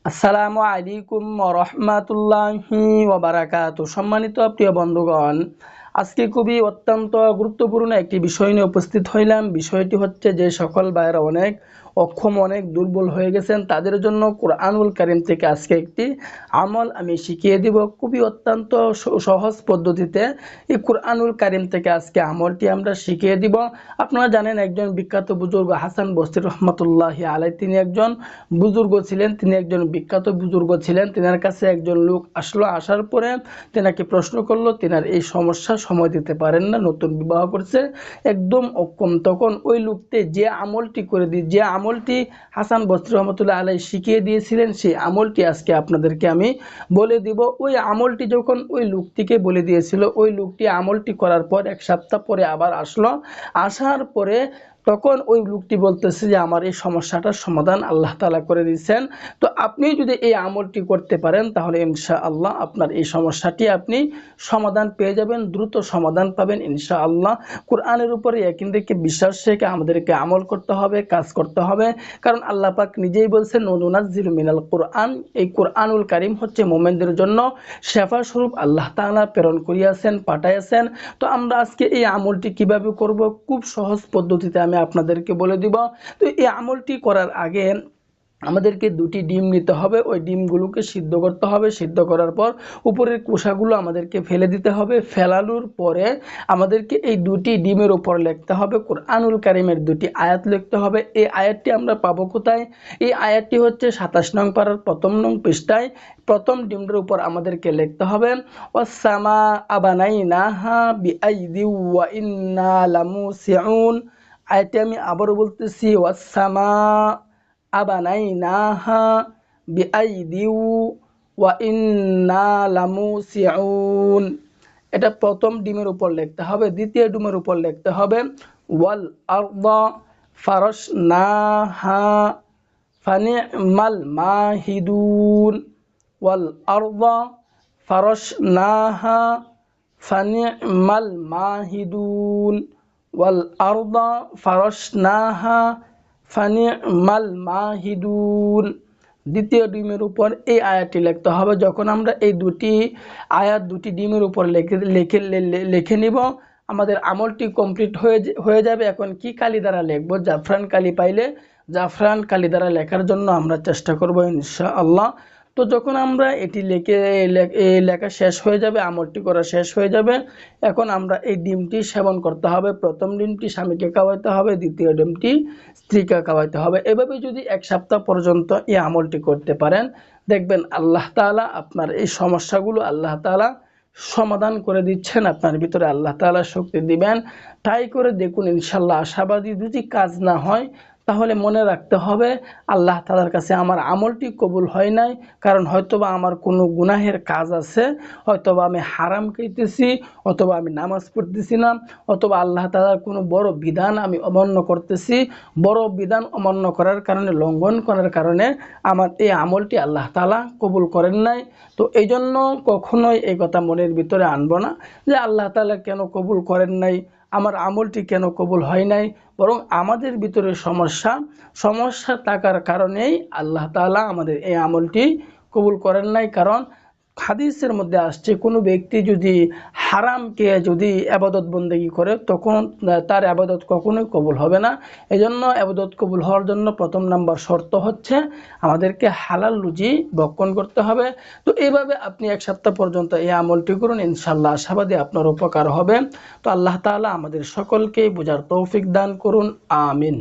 আসসালামু আলাইকুম ওয়া রাহমাতুল্লাহি ওয়া বারাকাতুহু। সম্মানিত প্রিয় বন্ধুগণ, আজকে খুবই অত্যন্ত গুরুত্বপূর্ণ একটি বিষয় নিয়ে উপস্থিত হইলাম। বিষয়টি হচ্ছে যে সকল ভাইয়েরা অনেক অক্ষম, অনেক দুর্বল হয়ে গেছেন, তাদের জন্য কোরআনুল কারীম থেকে আজকে একটি আমল আমি শিখিয়ে দিব। খুবই অত্যন্ত সহজ পদ্ধতিতে এই কোরআনুল কারীম থেকে আজকে আমলটি আমরা শিখিয়ে দিব। আপনারা জানেন একজন বিখ্যাত বুজুর্গ হাসান বসরি রহমতুল্লাহি আলাইহি, তিনি একজন বুজুর্গ ছিলেন, তিনি একজন বিখ্যাত বুজুর্গ ছিলেন। তিনার কাছে একজন লোক আসলো, আসার পরে তেনাকে প্রশ্ন করলো, তিনার এই সমস্যা সময় দিতে পারেন না, নতুন বিবাহ করছে, একদম অক্ষম। তখন ওই লোকটি যে আমলটি করে যে আমলটি হাসান বসরি রহমতুল্লাহ আলাইহি শিখিয়ে দিয়েছিলেন, সেই আমলটি আজকে আপনাদেরকে আমি বলে দিব। ওই আমলটি যখন ওই লোকটিকে বলে দিয়েছিল, ওই লোকটি আমলটি করার পর এক সপ্তাহ পরে আবার আসলো, আসার পরে তখন ওই লোকটি বলতেছে যে আমার এই সমস্যাটার সমাধান আল্লাহ তাআলা করে দিয়েছেন। তো আপনি যদি এই আমলটি করতে পারেন তাহলে ইনশাআল্লাহ আপনার এই সমস্যাটি আপনি সমাধান পেয়ে যাবেন, দ্রুত সমাধান পাবেন ইনশাআল্লাহ। কোরআনের উপরে ইয়াকিন রেখে বিশ্বাস রেখে আমাদেরকে আমল করতে হবে, কাজ করতে হবে। কারণ আল্লাহ পাক নিজেই বলছেন নুনাজ্জিলু মিনাল কোরআন, এই কোরআনুল কারীম হচ্ছে মুমিনদের জন্য শেফা স্বরূপ আল্লাহ তাআলা প্রেরণ করিয়াছেন, পাঠাইয়াছেন। তো আমরা আজকে এই আমলটি কিভাবে করব, খুব সহজ পদ্ধতিতে আমি আপনাদেরকে বলে দিব। তো এই আমলটি করার আগে আমাদেরকে দুটি ডিম নিতে হবে, ওই ডিমগুলোকে সিদ্ধ করতে হবে। সিদ্ধ করার পর উপরের খোসাগুলো আমাদেরকে ফেলে দিতে হবে। ফেলানোর পরে আমাদেরকে এই দুটি ডিমের উপর লিখতে হবে কোরআনুল কারীমের দুটি আয়াত লিখতে হবে। এই আয়াতটি আমরা পাবো কোথায়? এই আয়াতটি হচ্ছে 27 নং পারার 1ম নং পৃষ্ঠায় প্রথম ডিমটার উপর আমাদেরকে লিখতে হবে ওয়াসসামা আবানাইনাহা বিআইদি ওয়া ইন্না লামুসিউন। আয়াতটি আমি আবারও বলতেছি, ওয়াসসামা আবানাইনাহা বিআইদিউ ওয়া ইন্না লামুসিউন। এটা প্রথম ডিমের উপর লিখতে হবে। দ্বিতীয় ডিমের উপর লিখতে হবে ওয়াল আরদা ফারাশনাহা ফানিমাল মাহিদুন। ওয়াল আরদা ফারাশনাহা ফানিমাল মাহিদুন। ওয়াল আরদা ফারাশনাহা ফানিমাল মাহিদুন। দ্বিতীয় ডিমের উপর এই আয়াতটি লিখতে হবে। যখন আমরা এই দুটি আয়াত দুটি ডিমের উপর লিখে নিব, আমাদের আমলটি কমপ্লিট হয়ে যাবে। এখন কি কালি দ্বারা লিখব? জাফরান কালি পাইলে জাফরান কালি দ্বারা লেখার জন্য আমরা চেষ্টা করব ইনশাআল্লাহ। তো যখন আমরা এটি লেখা শেষ হয়ে যাবে, আমলটি করা শেষ হয়ে যাবে, এখন আমরা এই ডিমটি সেবন করতে হবে। প্রথম ডিমটি স্বামীকে খাওয়াইতে হবে, দ্বিতীয় ডিমটি স্ত্রীকে খাওয়াইতে হবে। এভাবে যদি এক সপ্তাহ পর্যন্ত এই আমলটি করতে পারেন, দেখবেন আল্লাহ তাআলা আপনার এই সমস্যাগুলো আল্লাহ তাআলা সমাধান করে দিচ্ছেন, আপনার ভিতরে আল্লাহ তাআলা শক্তি দিবেন। ট্রাই করে দেখুন ইনশাআল্লাহ। আশাবাদী, যদি কাজ না হয় তাহলে মনে রাখতে হবে আল্লাহ তাআলার কাছে আমার আমলটি কবুল হয় নাই, কারণ হয়তোবা আমার কোনো গুনাহের কাজ আছে, হয়তোবা আমি হারাম খাইতেছি, অথবা আমি নামাজ পড়তেছি না, অথবা আল্লাহ তাআলার কোনো বড় বিধান আমি অমান্য করতেছি। বড় বিধান অমান্য করার কারণে, লঙ্ঘন করার কারণে আমার এই আমলটি আল্লাহ তাআলা কবুল করেন নাই। তো এই জন্য কখনোই এই কথা মনের ভিতরে আনবো না যে আল্লাহ তাআলা কেন কবুল করেন নাই, আমার আমলটি কেন কবুল হয় নাই। বরং আমাদের ভিতরে সমস্যা থাকার কারণেই আল্লাহ তাআলা আমাদের এই আমলটি কবুল করেন নাই। কারণ হাদিসের মধ্যে আসছে, কোনো ব্যক্তি যদি হারামকে যদি ইবাদত বন্দেগী করে, তখন তার ইবাদত কখনোই কবুল হবে না। এজন্য ইবাদত কবুল হওয়ার জন্য প্রথম নাম্বার শর্ত হচ্ছে আমাদেরকে হালাল রুজি ভক্ষণ করতে হবে। তো এইভাবে আপনি এক সপ্তাহ পর্যন্ত এই আমলটি করুন, ইনশাআল্লাহ আশাবাদী আপনার উপকার হবে। তো আল্লাহ তাআলা আমাদের সকলকে বোঝার তৌফিক দান করুন, আমিন।